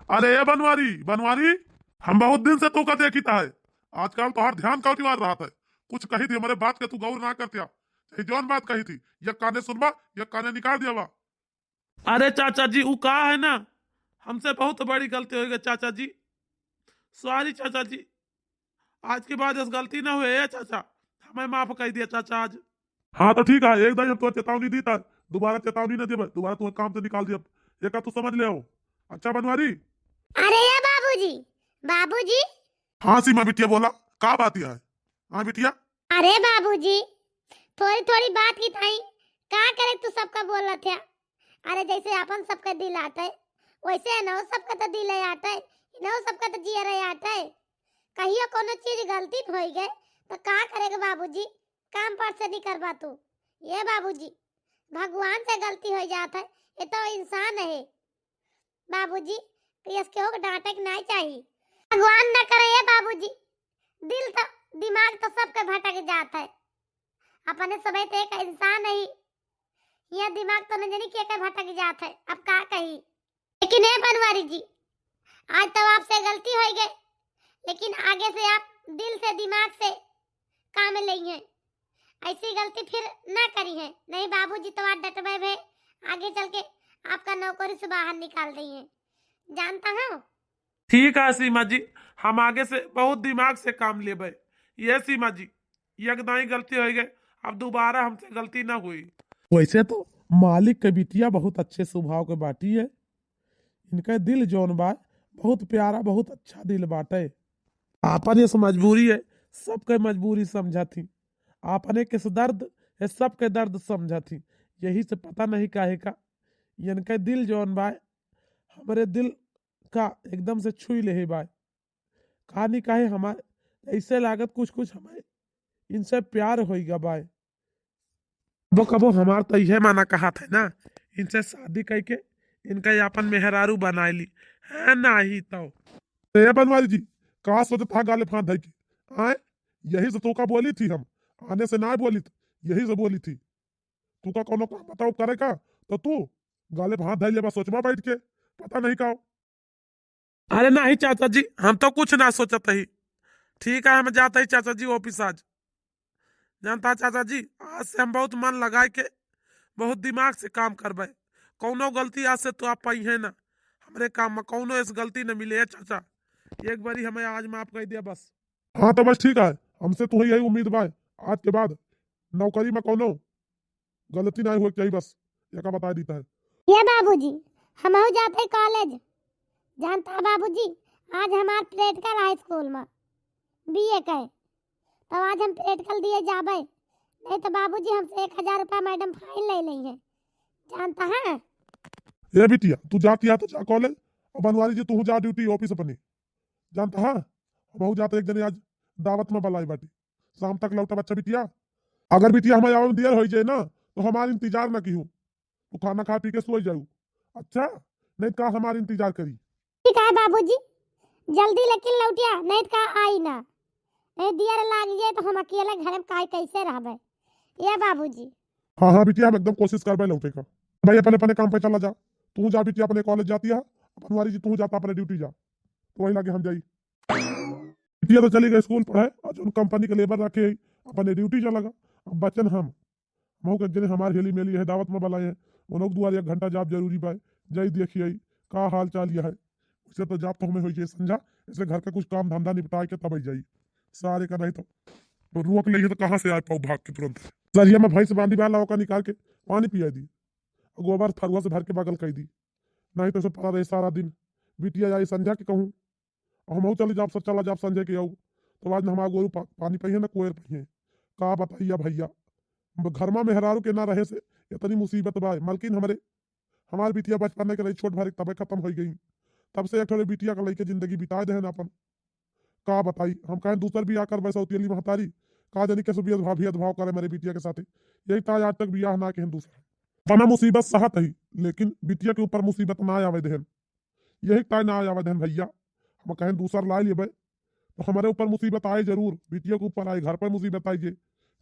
अरे ये बनवारी बनवारी, हम बहुत दिन से तू का देखता है। आजकल तो हर ध्यान कौटिवार रहा था। कुछ कही थी हमारे बात के तू गौर ना करतिया। यही जौन बात कही थी, ये काने सुनबा, ये काने निकाल दिया बा। अरे चाचा जी वो कहा है ना, हमसे बहुत बड़ी गलती हो गई चाचा जी। सॉरी चाचा जी। आज के बाद इस गलती ना हुए है चाचा। हमें माफ कर दिया चाचा आज। हाँ तो ठीक है, एक दाई हम तो चेतावनी दी था। दोबारा चेतावनी न दे, दोबारा तुम्हें काम से निकाल दिया। ये का तू समझ ले हो। अच्छा बनवारी। अरे या बाबूजी, बाबूजी। हाँ सीमा बिटिया बोला, का बात यह है। हाँ बिटिया। अरे बाबूजी, थोड़ी थोड़ी बात की थाई का करे तू सबका बोलत है। अरे जैसे अपन सबका दिल आता है वैसे न सबका तो दिल है आता है, न सबका तो जिया रहे आता है। कहियो कोनो चीज गलती हो गए तो का करेगा बाबूजी, काम पर से नहीं करवा तू। ये बाबूजी, भगवान से गलती हो जाता है, ये तो इंसान है बाबूजी। तो इसके हो डांटे के नहीं चाहिए। भगवान न करे ये बाबूजी, दिल तो दिमाग तो सबके भटक जाता है। अपने समय तो एक इंसान नहीं, यह दिमाग तो न जानी क्या भटक जाता है। अब का कही, लेकिन है बनवारी जी, आज तो आपसे गलती हो गई, लेकिन आगे से आप दिल से दिमाग से काम लेंगे। ऐसी गलती फिर ना करी है। नहीं बाबूजी तो आज डटवे है, आगे चल के आपका नौकरी से बाहर निकाल देंगे, जानता हूँ। ठीक है सीमा जी, हम आगे से बहुत दिमाग से काम लेबे। ये सीमा जी, एकदम गलती हो गई, अब दोबारा हमसे गलती ना हुई। वैसे तो मालिक के बिटिया बहुत अच्छे स्वभाव के बाटी है। इनका दिल जौन बा बहुत प्यारा, बहुत अच्छा दिल बाटे। आपन ये मजबूरी है, सबके मजबूरी समझा थी। आपने किस दर्द है, सबके दर्द समझा थी। यही से पता नहीं काहे का इनका दिल जौन बा हमारे दिल का एकदम से छुई ले बा। कहानी काहे हमारे ऐसे लागत कुछ कुछ हमारे इनसे प्यार होइगा बा। कबो कबो हमार तो यह माना कहा था ना, इनसे शादी करके इनका यापन मेहरारू बना ली है ना ही तो। ये बनवारी जी, कहा सोचत था गाले फांद धई की। आए, यही से तू का बोली थी हम। आने से ना बोली थी, यही से बोली थी। तू का कोनो काम बताओ करे का, तो तू गाले पे हाथ धैले बा सोचबा बैठ के। पता नहीं का। अरे नहीं चाचा जी, हम तो कुछ ना सोचत ही। ठीक है, हम जाते ही चाचा जी ऑफिस आज। जानता चाचा जी, आज से हम बहुत मन लगा के बहुत दिमाग से काम करबे। कौनो गलती आज से तो आप पाई है ना, हमरे काम में कौनो इस गलती न मिले है चाचा। एक बारी हमें आज माफ कर दिया बस। हाँ तो बस ठीक है, हमसे तुम्हें यही उम्मीद बा। आज के बाद नौकरी में कोनो गलती नहीं हुई चाहिए, बस ये का बता देता है। ये बाबूजी, हम हो जाते कॉलेज, जानता है बाबूजी, आज हमार प्रैक्टिकल हाई स्कूल में बीए का है, तो आज हम प्रैक्टिकल दिए जाबे। नहीं तो बाबूजी हमसे 1000 रुपया मैडम फाइन ले लेंगे, जानता है। ये बिटिया तू जाती है तो जा कॉलेज, और बनवारी जी तू जा ड्यूटी ऑफिस अपनी। जानता है, हम जाते एक दिन आज दावत में बलाई बाटी। शाम तक लौटा बच्चा बिटिया। अगर बिटिया हमारे आवे में देर हो जाए ना, तो हमारे इंतजार ना की हूँ। तू खाना खा पी के सो जाऊ। अच्छा, नहीं तो का हमारे इंतजार करी। ठीक है बाबूजी, जल्दी लेकिन लौटिया, नहीं तो का आई ना। नहीं दियर लाग जाए तो हम अकेले घर में काय कैसे रहबे। ये बाबूजी। हाँ हाँ बिटिया, हम एकदम कोशिश कर लौटे का। भाई अपने अपने काम पे चला जा। तू जा बिटिया अपने कॉलेज जाती है, बनवारी जी तू जाता अपने ड्यूटी जा, तो वही लगे हम जाई। बिटिया तो चली गई स्कूल पढ़े, और जो कंपनी के लेबर रखे अपने ड्यूटी जा लगा। अब बचन हम मऊ के जने हमारे हेली मेली है दावत में बलाए हैं। उन द्वारा 1 घंटा जाप जरूरी बाय। जई देखिए का हाल चाल यह है। उसे तो जाप तो हमें हो जाए समझा, इसलिए घर का कुछ काम धंधा निपटा के तब जाई सारे का। नहीं तो रुक ले तो कहाँ से आ पाऊ भाग के तुरंत। सरिया में भैंस बांधी बाला होकर निकाल के पानी पिया दी, गोबर थरुआ से भर के बगल कर दी। नहीं तो पड़ा रहे सारा दिन। बिटिया आई संध्या के कहूँ, हम चले जाप सर चला जाप संजय के आऊ, तो आज हमारा गोरू पानी पहिए ना कोयर पहिए। का बताइया भैया, घर में मेहरारू के ना रहे से इतनी मुसीबत बा। मलकिन हमारे बिटिया बचपन में के रही छोट भारी तबे खत्म हो गई। तब से एक ठोरे बिटिया का लेके जिंदगी बिताए दे अपन। का बताई, हम कहें दूसर भी आकर वैसा उतियली महतारी का जानी कैसे भेदभाव करे मेरे बिटिया के साथ। यही ताज आज तक बियाह ना के दूसरा बना मुसीबत सहत ही, लेकिन बिटिया के ऊपर मुसीबत ना आवे देहन। यही ताज ना आवे देहन भैया। हम कहें दूसर ला लिए तो हमारे ऊपर मुसीबत आए जरूर, बिटिया के ऊपर आए, घर पर मुसीबत आई जाए,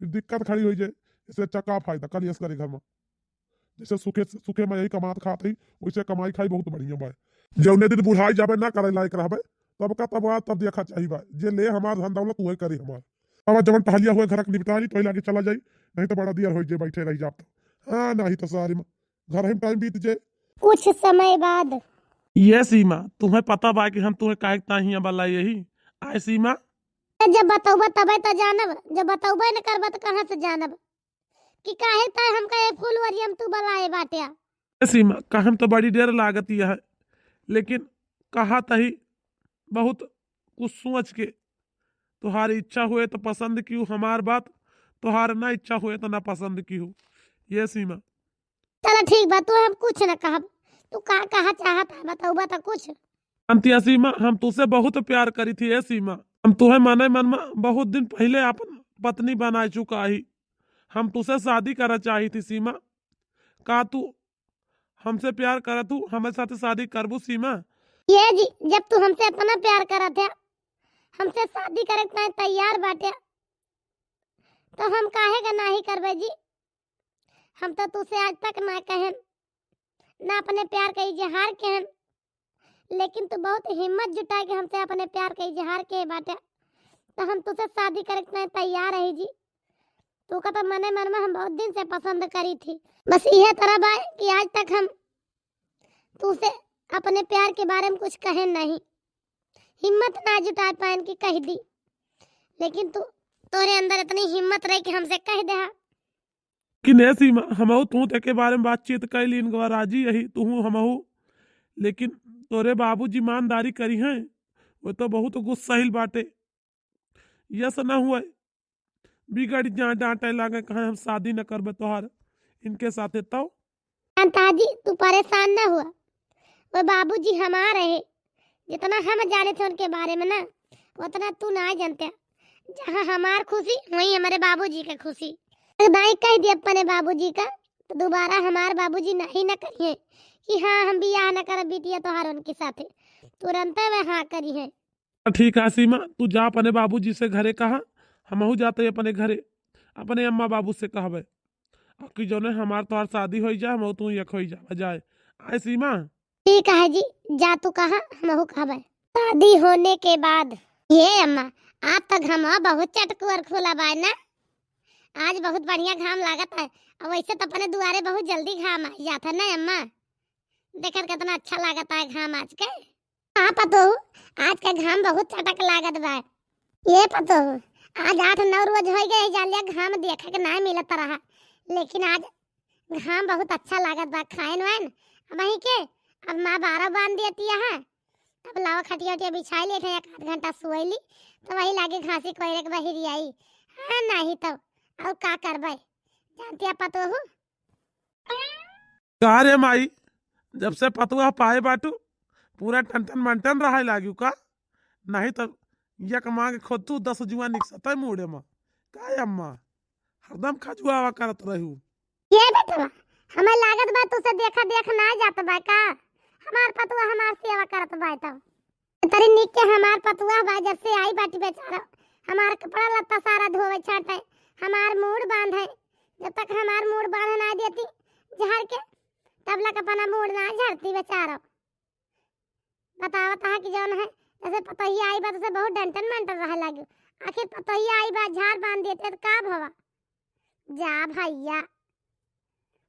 फिर दिक्कत खड़ी हो जाए। इससे अच्छा का फायदा कल यस करे घर में। जैसे सुखे सुखे में यही कमात खात ही, वैसे कमाई खाई बहुत बढ़िया बा। जौने दिन बुढ़ाई जाबे ना करे लायक रहबे तब का तब तब देखा चाहिए बा जे ले हमार धन दौलत वही करी हमार। अब जवन टहलिया हुए घर के निपटा ली तो लागे चला जाई, नहीं तो बड़ा देर हो जाए बैठे रह जाब तो। हाँ नहीं तो सारी में घर ही टाइम बीत जाए। कुछ समय बाद ये सीमा तुम्हें पता बा कि हम तुम्हें काहे ताही वाला यही आए सीमा। जब बताऊबा तबे तो जानब, जब बताऊबे न करबा तो कहाँ से जानब कि काहे ता हमका ये फूलवरी हम तू बलाए बाटिया। ये सीमा कहम तो बड़ी देर लागत यह है, लेकिन कहा तही बहुत कुछ सोच के तुम्हारी इच्छा हुए तो पसंद की हमार बात, तुम्हार ना इच्छा हुए तो ना पसंद की हो। ये सीमा चलो ठीक बा, तू हम कुछ न कहब, तू का कहा चाहत है बताऊबा तो कुछ। अंतिया सीमा हम तुझसे बहुत प्यार करी थी। ये सीमा हम तुम्हें मने मन में बहुत दिन पहले अपन पत्नी बना चुका ही, हम तुझसे शादी करना चाही थी सीमा। का तू हमसे प्यार कर, तू हमारे साथ शादी करबू सीमा? ये जी जब तू हमसे इतना प्यार करत है, हमसे शादी करे के तैयार बाटे, तो हम काहे का नहीं करबे जी। हम तो तुझसे आज तक ना कहन, ना अपने प्यार का इजहार कहन, लेकिन तू बहुत हिम्मत जुटा के हमसे अपने प्यार का इजहार के बाटे, तो हम तुझसे शादी करे के तैयार है जी। तू का तो मने मन में हम बहुत दिन से पसंद करी थी, बस यह तरह बा कि आज तक हम तुझसे अपने प्यार के बारे में कुछ कहे नहीं, हिम्मत ना जुटा पाए कि कह दी, लेकिन तू तोरे अंदर इतनी हिम्मत रही कि हमसे कह दे। कि ने सीमा हमहू तू ते के बारे में बातचीत कैली, इनका राजी यही तू हमहू, लेकिन तोरे बाबूजी ईमानदारी करी हैं, वो तो बहुत गुस्साहिल बाटे। यस ना हुआ बिगड़ जा डांटे लागे कहा हम शादी न करबे तोहार इनके साथे। तो जी तू परेशान ना हुआ, वो बाबूजी हमारे है, जितना हम जाने थे उनके बारे में ना उतना तू ना जानते। जहाँ हमार खुशी वहीं हमारे बाबूजी का खुशी। दाई कह दिए अपने बाबूजी का तो दोबारा हमार बाबूजी नहीं न करिए कि हाँ हम बियाह न कर बिटिया तोहार उनके साथे, तुरंत वे हाँ करी है। ठीक है सीमा, तू जा अपने बाबूजी से घरे कहा, हमहू जाते अपने घरे अपने अम्मा बाबू से कहबे कि जो ने हमार तोहार शादी हो जा, हम तू एक हो जा जाए। आए सीमा ठीक है जी, जा तू कहा हम कहबे। शादी होने के बाद ये अम्मा आप तक हम बहुत चटकुअर खुला बाय ना, आज बहुत बढ़िया घाम लागत है, और वैसे तो अपने दुआरे बहुत जल्दी घाम आ जाता है ना अम्मा, देखकर कितना अच्छा लागत है घाम आज के। हाँ पतो आज का घाम बहुत चटक लागत बा। ये पतो आज 8-9 रोज हो गए जालिया घाम देखे के ना मिलत रहा, लेकिन आज घाम बहुत अच्छा लागत बा। खाइन वाइन वही के अब माँ 12 बांध देती है, अब लावा खटिया उटिया बिछाई ले थे, 1 घंटा सोईली तो वही लागे घासी कोयरे के बहिरी आई। हाँ नहीं तो और का करबे, जानती पतो हो। का रे माई, जब से पतुआ पाए बाटू पूरा टन मंटन रहा लागू का, नहीं तो यक मांग खोद तू 10 जुआ निकसत मुड़े में का अम्मा हरदम खजुआवा करत रहू। ये बेटवा हमें लागत बा तुसे देखा देख ना जात बा का, हमार पतुआ हमार सेवा करत बा, तो तरी निक के हमार पतुआ बा जब से आई बाटी बेचारा हमार कपड़ा लत्ता सारा धोवे छाटे, हमार मूड बांधे, जब तक हमार मूड बांध ना देती झाड़ के तब लक अपना मूड ना झड़ती बेचारा। बतावत है कि जौन है जैसे पतोहिया आई बा तो बहुत डंटन मंटन रह लागी, आखिर पतोहिया आई बा झाड़ बांध देते तो का भवा। जा भैया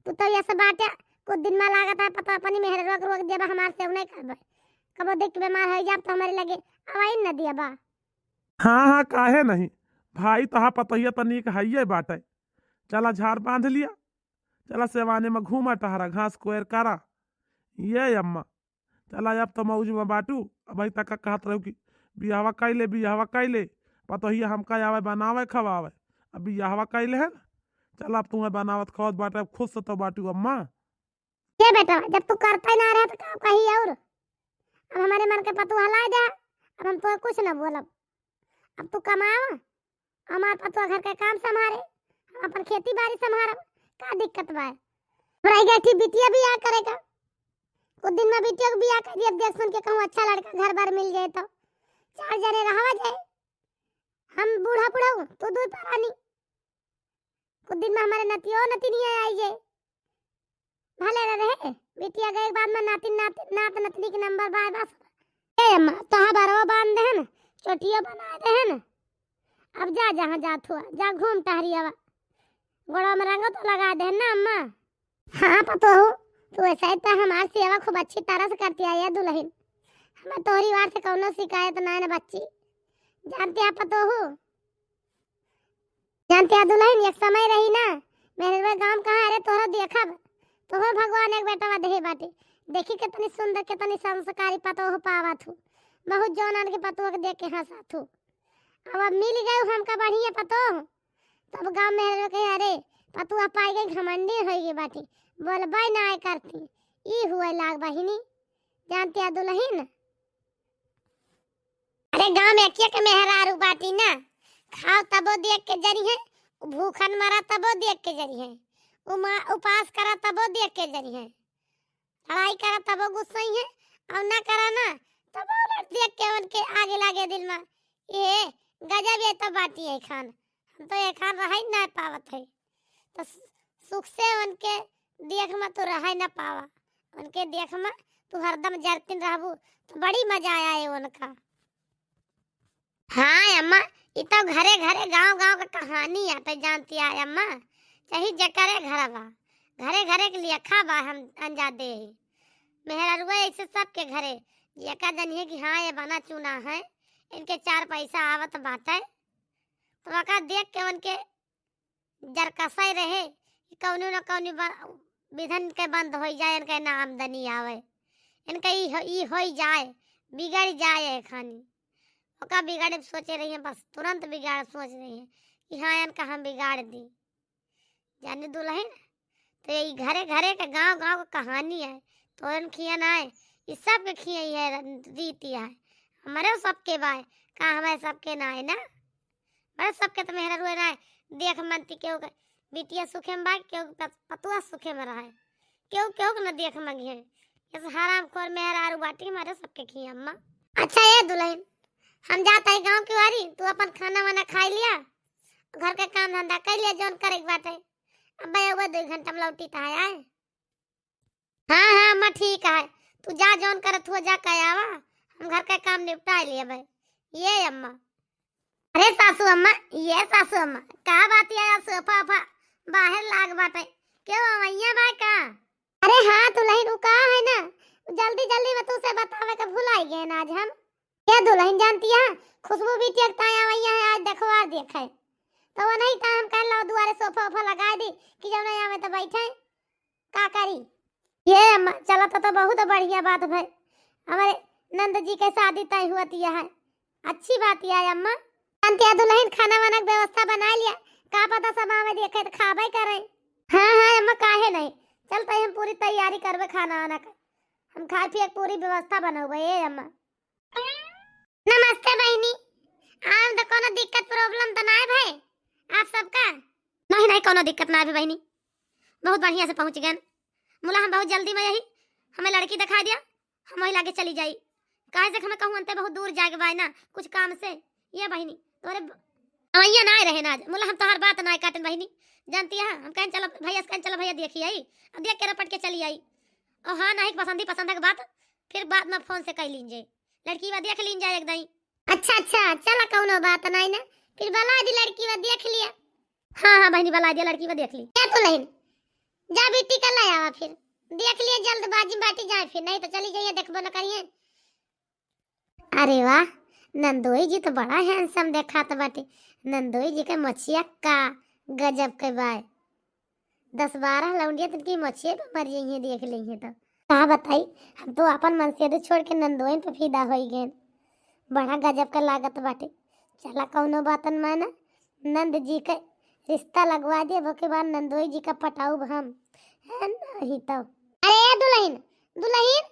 तू तो ये सब बाटे कुछ दिन में लागत है पता अपनी मेहर रोक रोक देबा, हमार से नहीं करबे, कबो देख के बीमार हो जाब तो हमारे लगे अवाई न दियाबा। हाँ हाँ काहे नहीं भाई, तहा पतहिया तनिक हाइये बाटे, चला झाड़ बांध लिया, चला सेवाने में घूमा टहरा घास कोयर करा। ये अम्मा चला अब तो मौज में बाटू, अब भाई तक कहत रहू कि बियाहवा कैले पतहिया हमका आवे बनावे खवावे, अब बियाहवा कैले है ना, चल अब तुम्हें बनावत खवत बाटे, अब खुश से तो बाटू अम्मा। ये बेटा जब तू करता ही ना रहे तो का कही और, अब हमारे मन के पतु हला दे, अब हम तो कुछ न बोलब, अब तू कमावा हमार पतुआ घर के काम संभारे, हम अपन खेती बाड़ी संभारब, का दिक्कत बा। रह गई थी बिटिया भी आ करेगा, कुछ दिन में बिटिया को बियाह कर दिया, देख सुन के कहूँ अच्छा लड़का घर बार मिल जाए तो 4 जने रहवा जाए, हम बूढ़ा बुढ़ाऊ तो 2 परानी, कुछ दिन में हमारे नतियो नतिनिया आई जाए, भले रहे। बिटिया गए के बाद में नात नतनी के नंबर बाय बस ए अम्मा तोहा बरवा बांध दे न चोटिया बना दे न अब जा जहाँ जात हुआ जा घूम टहरी आवा गोड़ा में रंग तो लगा दे ना अम्मा। हाँ पतो हो तू ऐसा ही तो हमारी सेवा खूब अच्छी तरह से करती आई है दुल्हन हमें तोहरी वार से कौनो शिकायत ना है बच्ची जानती है पतो हो जानती है दुल्हन एक समय रही ना मेरे गांव कहाँ अरे तोहरा देखब तोहर भगवान एक बेटा दे बाटे देखी कितनी सुंदर कितनी संस्कारी पतो हो पावत हो बहुत जौन के पतो के देख के हंसत हो अब मिल गए हमका बढ़िया पतो तब गांव में कहे अरे पतुआ पाई गई घमंडी हो गई बाटी बोलबाई ना आए करती ई हुए लाग बहिनी जानती है दुल्हन अरे गांव में किया के मेहरारू बाटी ना खाओ तबो देख के जरी है भूखन मरा तबो देख के जरी है उपास करा तबो देख के जरी है लड़ाई करा तबो गुस्सा ही है और ना करा ना तबो देख के उनके आगे लागे दिल में ये गजब ये तो बाटी है खान हम तो ये खान रह ही ना पावत है तो सुख से उनके देख में तो रह ना पावा उनके देख में तू हरदम जरतीन रहबू तो बड़ी मजा आया है उनका। हाँ अम्मा ये तो घरे घरे गांव गांव का कहानी है जानती है अम्मा चाहे जकरे घर बा घरे घरे के लिए खा बा हम अंजा दे मेहरुआ ऐसे सबके घरे जेका जनिए कि हाँ ये बना चुना है इनके 4 पैसा आवत बाटे तो वका देख के उनके जरकसा रहे कौनो न कौनो विधन के बंद हो जाए इनके ना आमदनी आवे इनके ई हो जाए बिगड़ जाए खानी ओका बिगाड़े सोचे रही है बस तुरंत बिगाड़ सोच रही है कि हाँ इनका हम बिगाड़ दी जाने दुल्हन तो ये घरे घरे का गांव गांव का कहानी है तो इन खिया ना है ये सब के खिया है रीति है हमारे सबके बाय का हमारे सबके ना है ना हमारे सबके तो मेहरा रुए ना है देख मनती क्यों बिटिया सुखे में बाई क्यों पतुआ सुखे में रहा है क्यों क्यों न देख मंगी है ऐसे हराम खोर मेहरा आरू बाटी हमारे सबके खिया अम्मा। अच्छा ये दुल्हन हम जाता है गांव की वारी तू अपन खाना वाना खा लिया घर का काम धंधा कर लिया जौन करे बाटे अब भाई 2 घंटा में लौटी था आए हाँ हाँ अम्मा ठीक है तू जा जौन करत हुआ जा कह आवा हम घर का काम निपटा लिए भाई ये अम्मा। अरे सासू अम्मा ये सासू अम्मा कहा बात है सोफा फा बाहर लाग बाटे क्यों अवैया बा का अरे हाँ दुल्हन उ कहा है ना जल्दी जल्दी में तुझसे बतावे के भुलाई गए ना आज हम क्या दुल्हन जानती है खुशबू भी टेकता है अवैया है आज देखवा देखे तो वो नहीं था हम कह लो दुआरे सोफा ओफा लगा दी कि जब नहीं आवे तो बैठे का करी ये अम्मा चला तो बहुत बढ़िया बात भाई हमारे नंद जी के शादी तय हुआ है अच्छी बात है अम्मा जानती है दुल्हन खाना वाना की व्यवस्था बना लिया का पता सब आवे देखे तो खाबे करे हाँ हाँ अम्मा काहे नहीं चलते हम पूरी तैयारी करबे खाना वाना का हम खाए पिए पूरी व्यवस्था बनोगे ये अम्मा। नमस्ते बहनी आम तो कोनो दिक्कत प्रॉब्लम तो ना है भाई आप सबका नहीं नहीं कोनो दिक्कत ना है बहनी बहुत बढ़िया से पहुंच गए मुला हम बहुत जल्दी में यही हमें लड़की दिखा दिया हम वही लागे चली जाई काहे से हमें कहूं अंते बहुत दूर जाके बाय ना कुछ काम से ये बहनी तोरे अवैया ना रहे ना मुला हम तोहर बात ना काटन बहनी जानती है हम कहें चलो भैया कहें चलो भैया देखी आई अब देख के रपट के चली आई और हाँ नहीं पसंद के बात फिर बाद में फोन से कह लीजिए लड़की वा देख लीन जाए एकदम। अच्छा अच्छा चलो कौनो बात नहीं ना फिर बला दी लड़की वा देख लिया हाँ हाँ बहनी बला दिया लड़की वा देख ली क्या तो नहीं जा बेटी का ले आवा फिर देख लिया जल्दबाजी बाटी जाए फिर नहीं तो चली जाइए देखबो न करिए। अरे वाह नंदोई जी तो बड़ा हैंडसम देखा तो बाटी नंदोई जी के मछिया का गजब के बाय 10-12 लौंडिया तिनकी मछिया पे मर जाइए देख लेंगे तो कहा बताई हम तो अपन मन से छोड़ के नंदोई पे फिदा हो गए बड़ा गजब का लागत बाटे चला कौनो बातन माना नंद जी के रिश्ता लगवा दिया वो के बाद नंदोई जी का पटाऊ हम है नहीं तो। अरे दुल्हन दुल्हन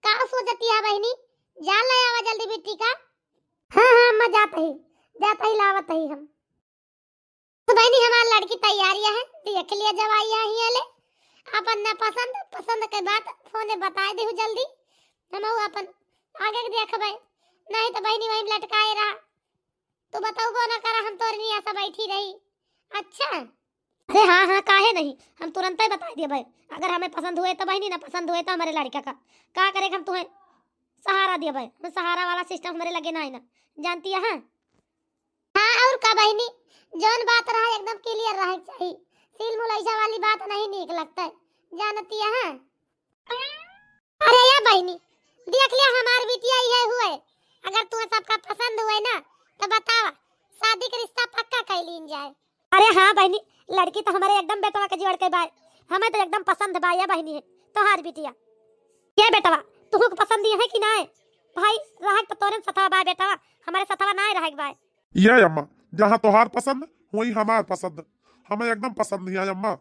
का सोचती है बहनी जा ले आवा जल्दी बेटी का हाँ हाँ अम्मा जाता ही लावत ही हम तो बहनी हमारी लड़की तैयारियां है देख लिया जब आई ही ले अपन ना पसंद के बात फोने बता दे जल्दी हम अपन आगे देखबे नहीं तो बहनी वहीं लटकाए रहा तो बताओ ना करा हम तोर नहीं ऐसा बैठी रही। अच्छा अरे हाँ हाँ काहे नहीं, हम तुरंत ही बता दिए भाई। अगर हमें पसंद हुए तो बहनी, ना पसंद हुए तो हमारे लड़का का करेगा, हम तुम्हें सहारा दिया भाई। हमें सहारा वाला सिस्टम हमारे लगे ना है ना, जानती है। हाँ और का बहनी, जौन बात रहा एकदम क्लियर रहे चाहिए। सील मुलैसा वाली बात नहीं नीक लगता है, जानती है। अरे या बहनी, देख लिया हमार बिटिया ये हुए। अगर तुम्हें सबका पसंद हुए ना तो बतावा, शादी का रिश्ता पक्का कर लीन जाए। अरे हाँ बहनी, लड़की तो हमारे एकदम बेटवा के जोड़ के बाय, हमें तो एकदम पसंद बा। या बहनी है तो हार बिटिया ये बेटवा तुमको पसंद है कि ना है भाई? रहा तो तोरे सथवा बाय बेटवा, हमारे सथवा ना रहे बाय। ये अम्मा, जहाँ तोहार पसंद वही हमार पसंद, हमें एकदम पसंद नहीं है अम्मा।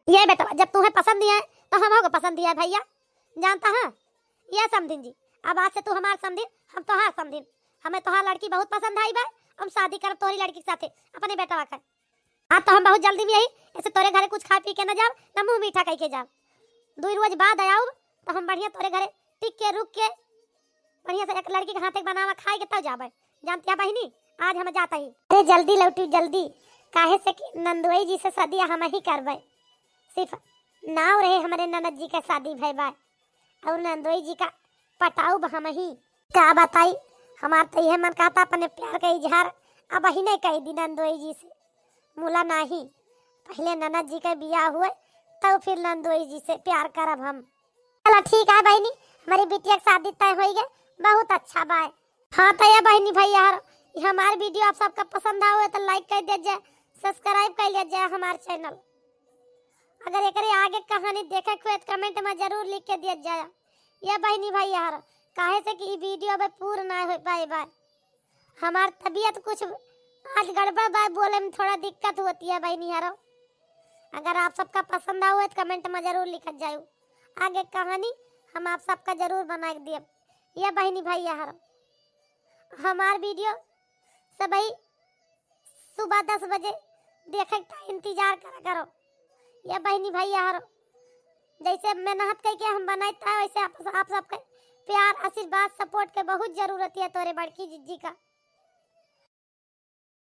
ये बेटवा जब तुम्हें पसंद है तो हमको पसंद है भैया, जानता है। ये समझिन जी, अब आज से तू हमार समझिन, हम तोहार समझिन। हमें तोहार लड़की बहुत पसंद आई बा, हम शादी कर तोहरी लड़की के साथे अपने बेटवा का। आज तो हम बहुत जल्दी में यही ऐसे तोरे घरे कुछ खा पी के न जाओ, न मुंह मीठा कह के जाओ। 2 रोज बाद आयाओ तो हम बढ़िया तोरे घरे टिक के रुक के बढ़िया से एक लड़की के हाथे बनावा खाए के तब जाबे, जानती है बहनी। आज हम जाता ही, अरे जल्दी लौटी जल्दी, काहे से कि नंदोई जी से शादी हम ही करबे। सिर्फ नाव रहे हमारे ननद जी का शादी भई बा, और नंदोई जी का पटाऊ हम ही का बताई। हमार तो यह मन कहता अपने प्यार का इजहार अब ही नहीं कही दी नंदोई जी से, मुला नहीं। पहले ननद जी का बियाह हुए तब फिर नंदोई जी से प्यार करब हम। चलो ठीक है बहनी, हमारी बिटिया की शादी तय हो गई, बहुत अच्छा बाय। हाँ तो ये बहनी भैया हमारे वीडियो आप सबका पसंद आवे तो लाइक कर दीजिए, सब्सक्राइब कर लीजिए हमारे चैनल। अगर एक आगे कहानी देखे हुए तो कमेंट में जरूर लिख के दिया जाए। ये बहनी भैया काहे से कि वीडियो में पूर्ण ना हो पाए बाय, हमार तबीयत कुछ आज गड़बड़ बाय, बोले में थोड़ा दिक्कत होती है बहनी यारो। अगर आप सबका पसंद आवे तो कमेंट में जरूर लिखा जाए, आगे कहानी हम आप सबका जरूर बना दिए। ये बहनी भैया हमार वीडियो सब सुबह 10 बजे देखे का इंतजार करो। ये बहनी भैया जैसे मेहनत करके हम बनाता है वैसे आप सबका प्यार आशीर्वाद सपोर्ट के बहुत जरूरत है तोरे बड़की जिज्जी का।